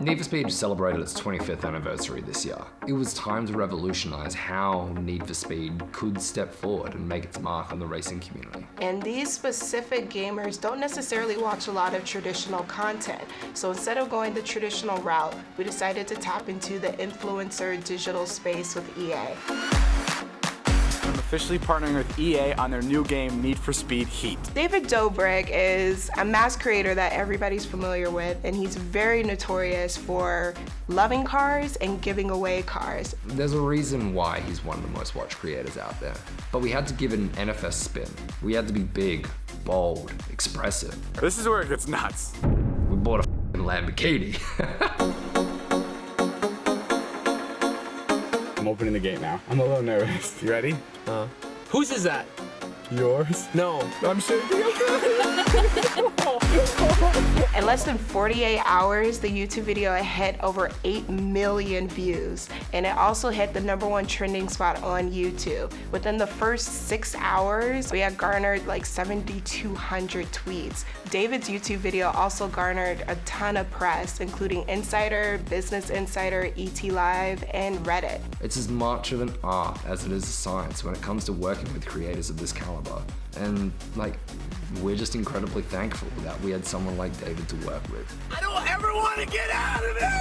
Need for Speed celebrated its 25th anniversary this year. It was time to revolutionize how Need for Speed could step forward and make its mark on the racing community. And these specific gamers don't necessarily watch a lot of traditional content. So instead of going the traditional route, we decided to tap into the influencer digital space with EA. I'm officially partnering with EA on their new game, Need for Speed Heat. David Dobrik is a mass creator that everybody's familiar with, and he's very notorious for loving cars and giving away cars. There's a reason why he's one of the most watched creators out there. But we had to give it an NFS spin. We had to be big, bold, expressive. This is where it gets nuts. We bought a Lamborghini. I'm opening the gate now. I'm a little nervous. You ready? Whose is that? Yours? No. I'm shaking. In less than 48 hours, the YouTube video hit over 8 million views, and it also hit the #1 trending spot on YouTube. Within the first 6 hours, we had garnered like 7,200 tweets. David's YouTube video also garnered a ton of press, including Insider, Business Insider, ET Live, and Reddit. It's as much of an art as it is a science when it comes to working with creators of this caliber. And we're just incredibly thankful that we had someone like David to work with. I don't ever want to get out of there!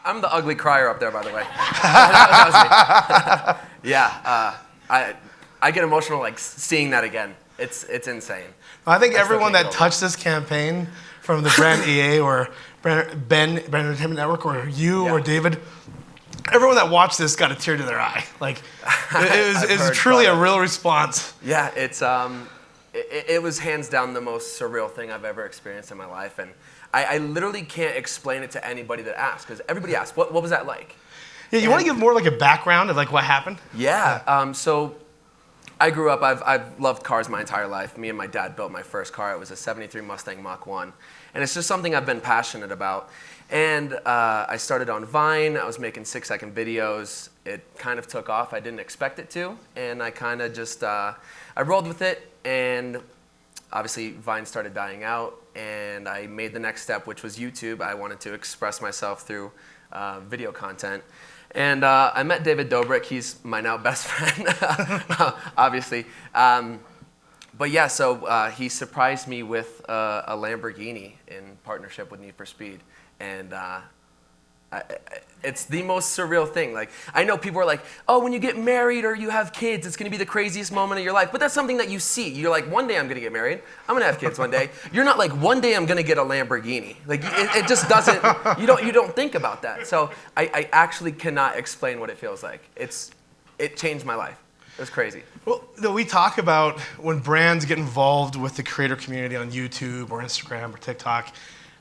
I'm the ugly crier up there, by the way. That was me. Yeah, I get emotional like seeing that again. It's insane. I think everyone that touched this campaign, from the brand EA or Brand Entertainment Network or you or David, everyone that watched this got a tear to their eye. Like, it was truly a real response. Yeah, it was hands down the most surreal thing I've ever experienced in my life, and I literally can't explain it to anybody that asks, because everybody asks, what was that like? Yeah, you want to give more like a background of like what happened? Yeah, so I grew up, I've loved cars my entire life. Me and my dad built my first car. It was a 73 Mustang Mach 1. And it's just something I've been passionate about. And I started on Vine. I was making 6-second videos. It kind of took off. I didn't expect it to. And I kind of just, I rolled with it. And obviously Vine started dying out. And I made the next step, which was YouTube. I wanted to express myself through video content. And I met David Dobrik. He's my now best friend, obviously. But yeah, so he surprised me with a Lamborghini in partnership with Need for Speed. And it's the most surreal thing. Like, I know people are like, oh, when you get married or you have kids, it's gonna be the craziest moment of your life. But that's something that you see. You're like, one day I'm gonna get married. I'm gonna have kids one day. You're not like, one day I'm gonna get a Lamborghini. Like, it just doesn't, you don't think about that. So I actually cannot explain what it feels like. It changed my life. It was crazy. Well, we talk about when brands get involved with the creator community on YouTube or Instagram or TikTok,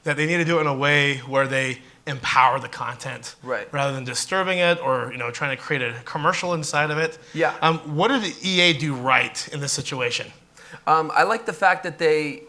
that they need to do it in a way where they empower the content, rather than disturbing it or trying to create a commercial inside of it. Yeah. What did EA do right in this situation? I like the fact that they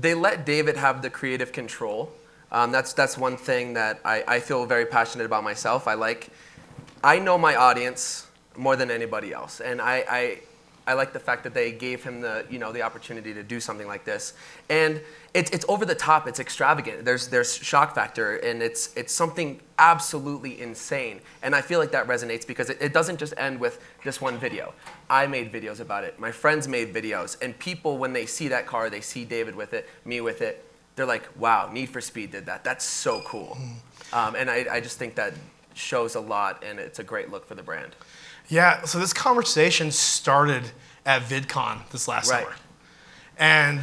let David have the creative control. That's one thing that I feel very passionate about myself. I know my audience more than anybody else, and I like the fact that they gave him the opportunity to do something like this. And it's over the top, it's extravagant. There's shock factor, and it's something absolutely insane. And I feel like that resonates because it doesn't just end with just one video. I made videos about it. My friends made videos, and people, when they see that car, they see David with it, me with it, they're like, wow, Need for Speed did that. That's so cool. And I just think that shows a lot, and it's a great look for the brand. Yeah, so this conversation started at VidCon this last summer. And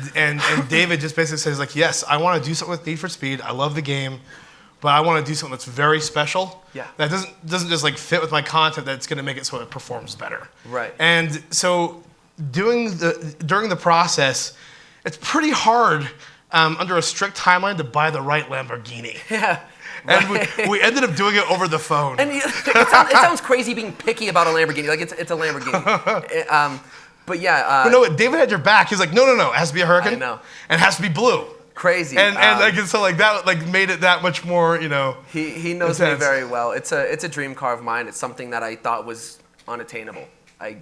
David just basically says, like, yes, I want to do something with Need for Speed. I love the game, but I want to do something that's very special. Yeah. That doesn't just like fit with my content, that's going to make it so it performs better. Right. And so during the process, it's pretty hard under a strict timeline to buy the right Lamborghini. Yeah. And we ended up doing it over the phone. And it sounds crazy being picky about a Lamborghini. Like, it's a Lamborghini. But yeah. No, David had your back. He's like, no, it has to be a Hurricane. I know. And it has to be blue. Crazy. And so that made it that much more, He knows intense. me very well. It's a dream car of mine. It's something that I thought was unattainable. I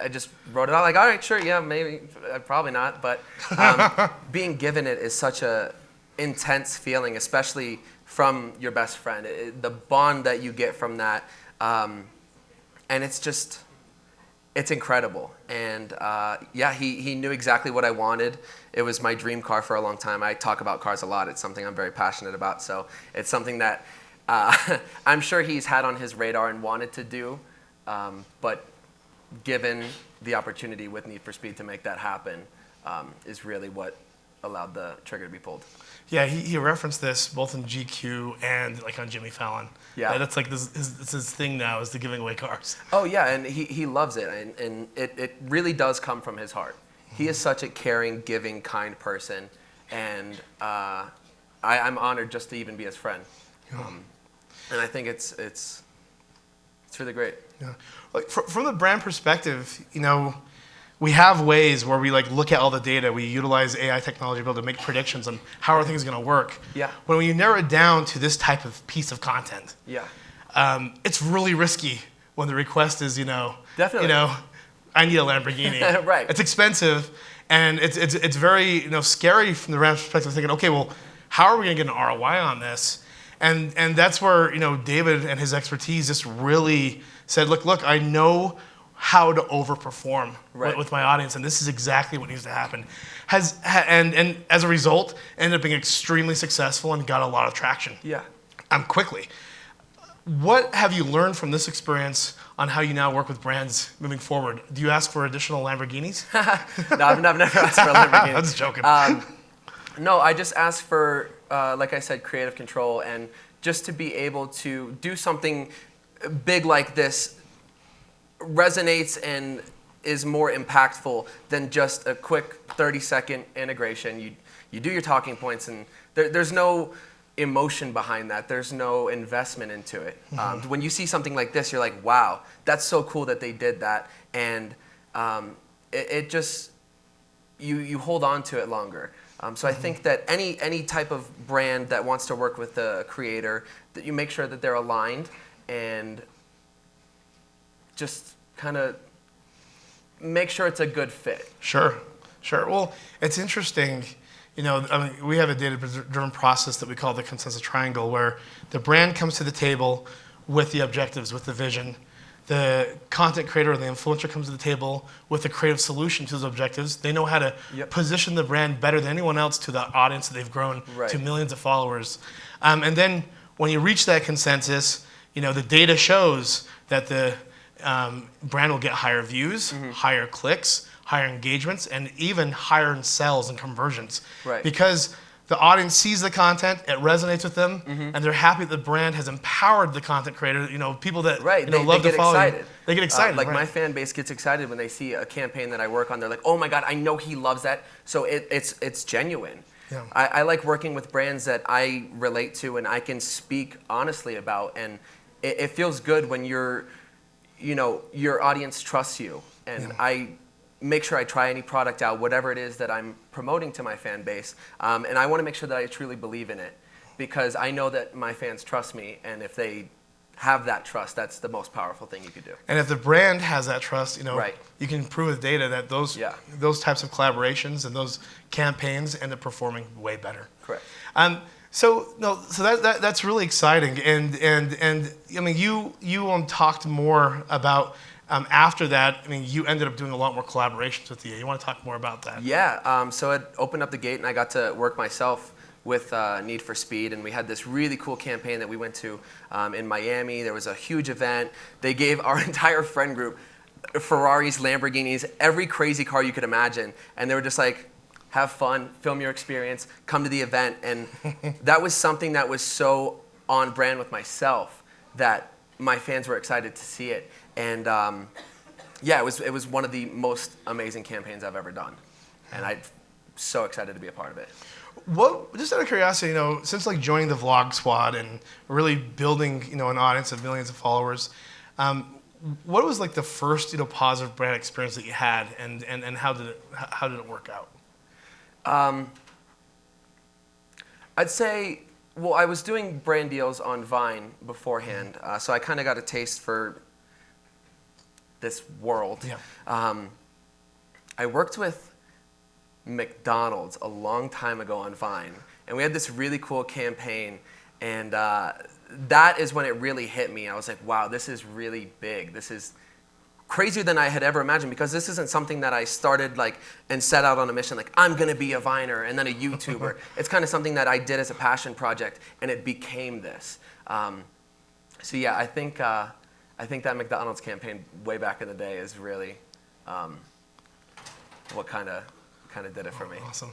just wrote it out like, all right, sure, yeah, maybe, probably not. But being given it is such a intense feeling, especially from your best friend. The bond that you get from that, and it's incredible. And he knew exactly what I wanted. It was my dream car for a long time. I talk about cars a lot. It's something I'm very passionate about. So it's something that I'm sure he's had on his radar and wanted to do. But given the opportunity with Need for Speed to make that happen is really what allowed the trigger to be pulled. Yeah, he referenced this both in GQ and like on Jimmy Fallon. Yeah, that's like it's his thing now, is the giving away cars. Oh yeah, and he loves it, and it really does come from his heart. He is such a caring, giving, kind person, and I'm honored just to even be his friend. And I think it's really great. Yeah, like from the brand perspective, we have ways where we look at all the data. We utilize AI technology to be able to make predictions on how are things going to work. Yeah. When you narrow it down to this type of piece of content, it's really risky when the request is, definitely, I need a Lamborghini. Right. It's expensive, and it's very scary from the brand perspective, thinking, okay, well, how are we going to get an ROI on this? And that's where David and his expertise just really said, look, I know how to overperform with my audience, and this is exactly what needs to happen. And as a result, ended up being extremely successful and got a lot of traction. Yeah. Quickly. What have you learned from this experience on how you now work with brands moving forward? Do you ask for additional Lamborghinis? No, I've never asked for a Lamborghini. I'm just joking. No, I just ask for, like I said, creative control, and just to be able to do something big like this resonates and is more impactful than just a quick 30-second integration. You do your talking points, and there's no emotion behind that. There's no investment into it. When you see something like this, you're like, wow, that's so cool that they did that. And it just, you hold on to it longer. So I think that any type of brand that wants to work with a creator, that you make sure that they're aligned and just kind of make sure it's a good fit. Sure. Well, it's interesting. We have a data-driven process that we call the consensus triangle, where the brand comes to the table with the objectives, with the vision. The content creator or the influencer comes to the table with a creative solution to those objectives. They know how to position the brand better than anyone else to the audience that they've grown to millions of followers. And then when you reach that consensus, the data shows that the brand will get higher views, higher clicks, higher engagements, and even higher in sales and conversions. Right. Because the audience sees the content, it resonates with them, and they're happy that the brand has empowered the content creator. People that love to follow you. They get excited. My fan base gets excited when they see a campaign that I work on. They're like, oh my God, I know he loves that. So it's genuine. Yeah. I like working with brands that I relate to and I can speak honestly about, and it feels good when your audience trusts you, and I make sure I try any product out, whatever it is that I'm promoting to my fan base, and I want to make sure that I truly believe in it, because I know that my fans trust me, and if they have that trust, that's the most powerful thing you could do. And if the brand has that trust, you can prove with data that those types of collaborations and those campaigns end up performing way better. Correct. So that's really exciting, and I mean you talked more about after that. I mean, you ended up doing a lot more collaborations with EA. You want to talk more about that? Yeah. So it opened up the gate, and I got to work myself with Need for Speed, and we had this really cool campaign that we went to in Miami. There was a huge event. They gave our entire friend group Ferraris, Lamborghinis, every crazy car you could imagine, and they were just like, have fun, film your experience, come to the event. And that was something that was so on brand with myself that my fans were excited to see it. And it was one of the most amazing campaigns I've ever done. And I'm so excited to be a part of it. Just out of curiosity, since joining the Vlog Squad and really building, an audience of millions of followers, what was like the first positive brand experience that you had, and how did it work out? I'd say, well, I was doing brand deals on Vine beforehand, so I kind of got a taste for this world. Yeah. I worked with McDonald's a long time ago on Vine, and we had this really cool campaign, and that is when it really hit me. I was like, wow, this is really big. This is crazier than I had ever imagined, because this isn't something that I started and set out on a mission like, I'm gonna be a Viner and then a YouTuber. It's kind of something that I did as a passion project, and it became this. So yeah, I think that McDonald's campaign way back in the day is really what kind of did it for me. Awesome.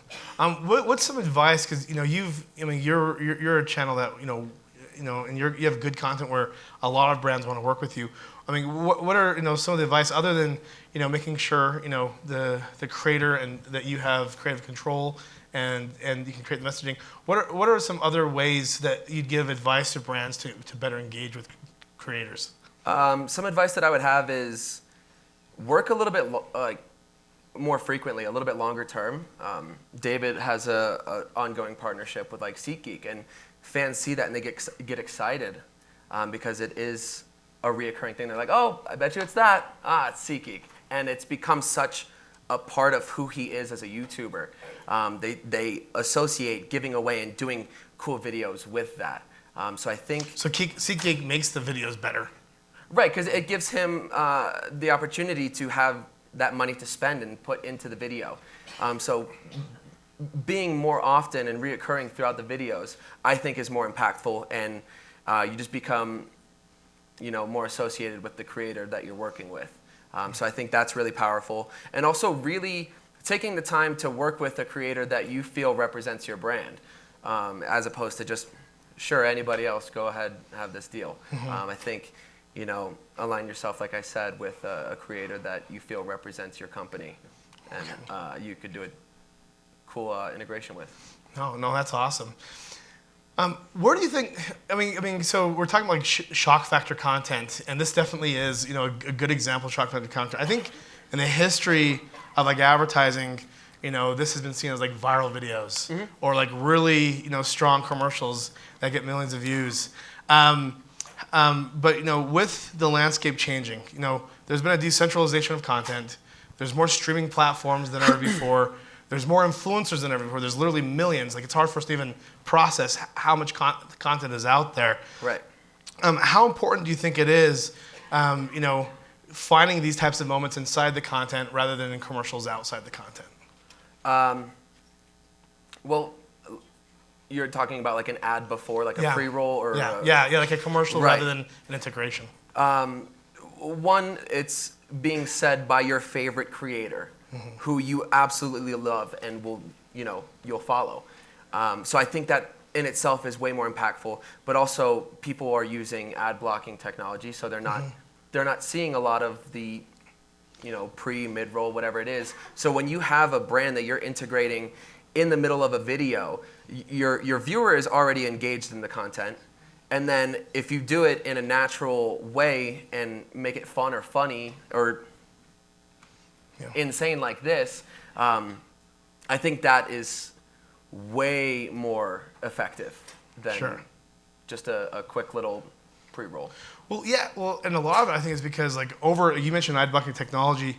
What's some advice? Because you're a channel that and you have good content where a lot of brands want to work with you. I mean, what are some of the advice other than making sure the creator and that you have creative control and you can create the messaging. What are some other ways that you'd give advice to brands to better engage with creators? Some advice that I would have is work a little bit more frequently, a little bit longer term. David has a ongoing partnership with SeatGeek, and fans see that and they get excited because it is a reoccurring thing. They're like, oh, I bet you it's that. It's SeatGeek. And it's become such a part of who he is as a YouTuber. They associate giving away and doing cool videos with that. So I think... So SeatGeek makes the videos better. Right, because it gives him the opportunity to have that money to spend and put into the video. So being more often and reoccurring throughout the videos, I think is more impactful, and you just become more associated with the creator that you're working with. So I think that's really powerful. And also really taking the time to work with a creator that you feel represents your brand, as opposed to just, sure, anybody else, go ahead, have this deal. I think, align yourself, like I said, with a creator that you feel represents your company, and you could do a cool integration with. No, that's awesome. Where do you think? I mean, so we're talking about shock factor content, and this definitely is, a good example of shock factor content. I think in the history of advertising, this has been seen as viral videos or really, strong commercials that get millions of views. But with the landscape changing, there's been a decentralization of content. There's more streaming platforms than ever before. There's more influencers than ever before. There's literally millions. It's hard for us to even process how much content is out there. Right. How important do you think it is, finding these types of moments inside the content rather than in commercials outside the content? Well, you're talking about an ad before, a pre-roll, or like a commercial right. rather than an integration. One, it's being said by your favorite creator, who you absolutely love and will, you'll follow. So I think that in itself is way more impactful. But also, people are using ad blocking technology, so they're not seeing a lot of the, pre, mid-roll, whatever it is. So when you have a brand that you're integrating in the middle of a video, your viewer is already engaged in the content. And then if you do it in a natural way and make it fun or funny or insane like this, I think that is way more effective than just a quick little pre-roll. Well, yeah, and a lot of it I think is because you mentioned ad blocking technology,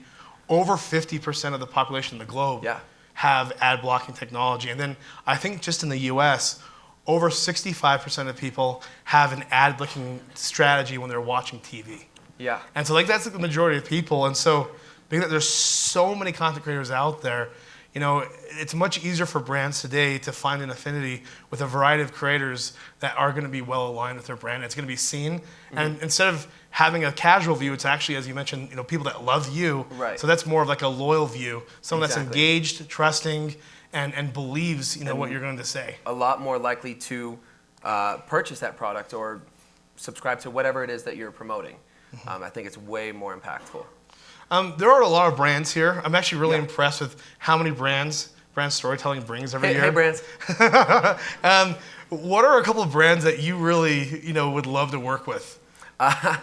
over 50% of the population in the globe have ad blocking technology. And then I think just in the US, over 65% of people have an ad blocking strategy when they're watching TV. Yeah. And so that's the majority of people. And so because there's so many content creators out there, it's much easier for brands today to find an affinity with a variety of creators that are going to be well aligned with their brand. It's going to be seen. And instead of having a casual view, it's actually, as you mentioned, people that love you. Right. So that's more of a loyal view, someone that's engaged, trusting, and believes what you're going to say. A lot more likely to purchase that product or subscribe to whatever it is that you're promoting. I think it's way more impactful. There are a lot of brands here. I'm actually really impressed with how many brands Brand Storytelling brings every year. Hey, brands. What are a couple of brands that you really, would love to work with? I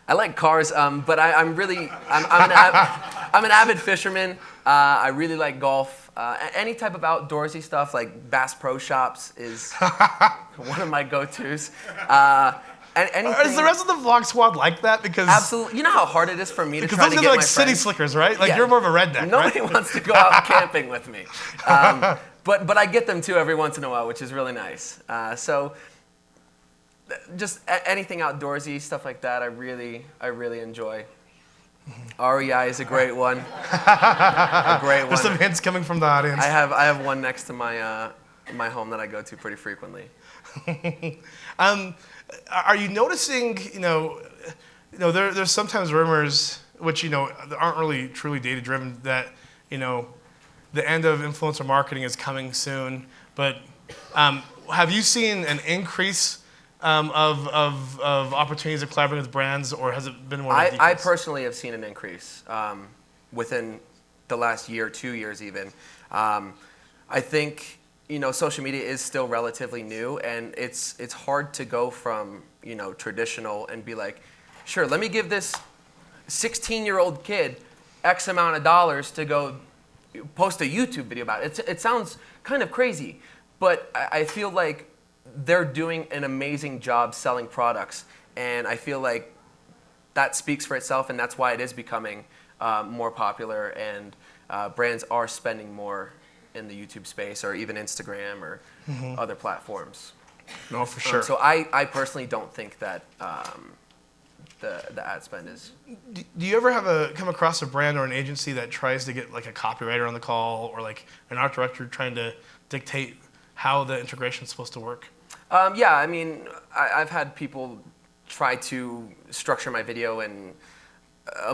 like cars, but I'm an avid fisherman. I really like golf. Any type of outdoorsy stuff like Bass Pro Shops is one of my go-tos. Is the rest of the vlog squad like that? Because absolutely, you know how hard it is for me to try to get those guys are like my city friends? slickers, right? Like Yeah. you're more of a redneck. Nobody right? wants to go out camping with me, but I get them too every once in a while, which is really nice. So just anything outdoorsy stuff like that, I really enjoy. REI is a great one. A great one. There's some hints coming from the audience. I have one next to my my home that I go to pretty frequently. Are you noticing, there's sometimes rumors, which, aren't really truly data-driven, that, the end of influencer marketing is coming soon. But have you seen an increase of opportunities to collaborate with brands, or has it been more of a decrease? I personally have seen an increase within the last year, 2 years even. I think social media is still relatively new, and it's hard to go from traditional and be like, sure, let me give this 16-year-old kid X amount of dollars to go post a YouTube video about it. It sounds kind of crazy, but I feel like they're doing an amazing job selling products, and I feel like that speaks for itself, and that's why it is becoming more popular, and brands are spending more in the YouTube space, or even Instagram, or other platforms. No, for sure. So I personally don't think that the ad spend is. Do you ever come across a brand or an agency that tries to get like a copywriter on the call, or like an art director trying to dictate how the integration is supposed to work? Yeah, I mean, I've had people try to structure my video in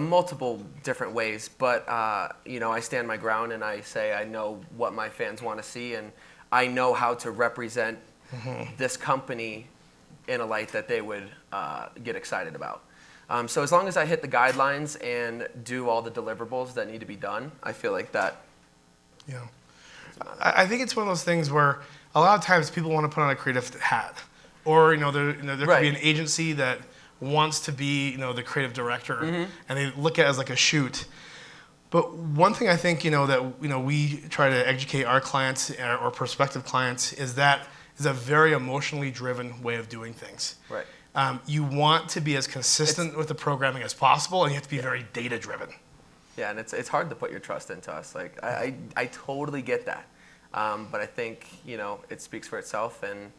multiple different ways, but I stand my ground and I say I know what my fans want to see, and I know how to represent this company in a light that they would get excited about. So as long as I hit the guidelines and do all the deliverables that need to be done, I feel like that. Yeah, I think it's one of those things where a lot of times people want to put on a creative hat, or there could be an agency that wants to be the creative director, and they look at it as like a shoot. But one thing I think that we try to educate our clients or prospective clients is that is a very emotionally driven way of doing things. Right. You want to be as consistent with the programming as possible, and you have to be very data driven. Yeah, and it's hard to put your trust into us. Like I totally get that, but I think it speaks for itself, and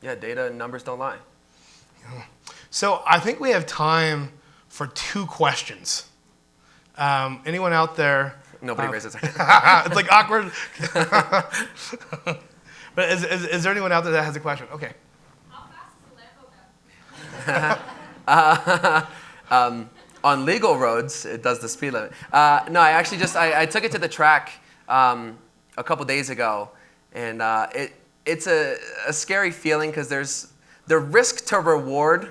data and numbers don't lie. Yeah. So I think we have time for 2 questions. Anyone out there? Nobody raises their hand. It's like awkward. But is there anyone out there that has a question? Okay. How fast does a Lambo go? On legal roads, it does the speed limit. No, I actually I took it to the track a couple days ago, and it's a scary feeling because there's the risk to reward.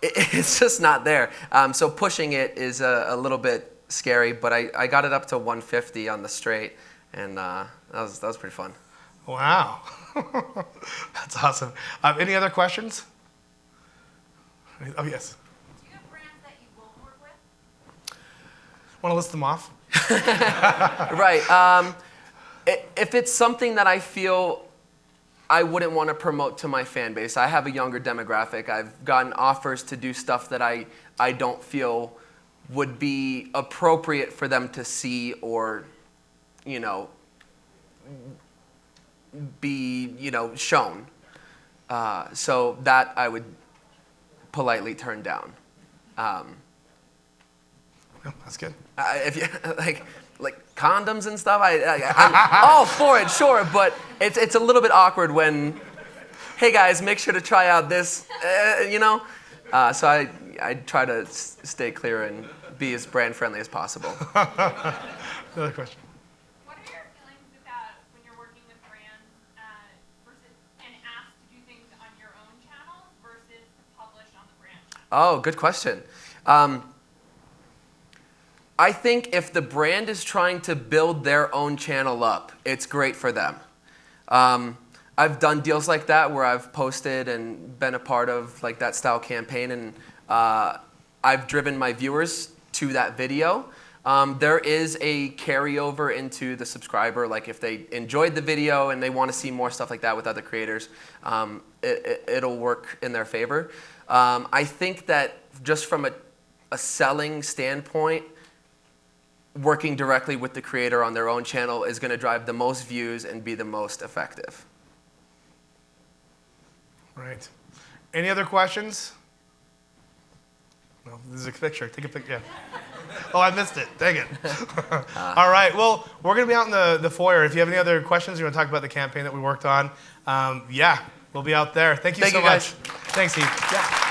It's just not there. So pushing it is a little bit scary, but I got it up to 150 on the straight, and that was pretty fun. Wow, that's awesome. Any other questions? Oh yes. Do you have brands that you won't work with? Want to list them off? Right. If it's something that I feel I wouldn't want to promote to my fan base, I have a younger demographic. I've gotten offers to do stuff that I don't feel would be appropriate for them to see, or be shown. So that I would politely turn down. Oh, that's good. If you like condoms and stuff, I'm all for it, sure, but it's a little bit awkward when, hey guys, make sure to try out this, So I try to stay clear and be as brand friendly as possible. Another question. What are your feelings when you're working with brands and asked to do things on your own channel versus to publish on the brand channel? Oh, good question. I think if the brand is trying to build their own channel up, it's great for them. I've done deals like that where I've posted and been a part of like that style campaign, and I've driven my viewers to that video. There is a carryover into the subscriber, like if they enjoyed the video and they want to see more stuff like that with other creators, it'll work in their favor. I think that just from a selling standpoint, working directly with the creator on their own channel is going to drive the most views and be the most effective. Right. Any other questions? No, this is a picture. Take a picture. Yeah. Oh, I missed it. Dang it. All right. Well, we're going to be out in the foyer. If you have any other questions, you want to talk about the campaign that we worked on, yeah, we'll be out there. Thank you so much. Guys. Thanks, Heath. Yeah.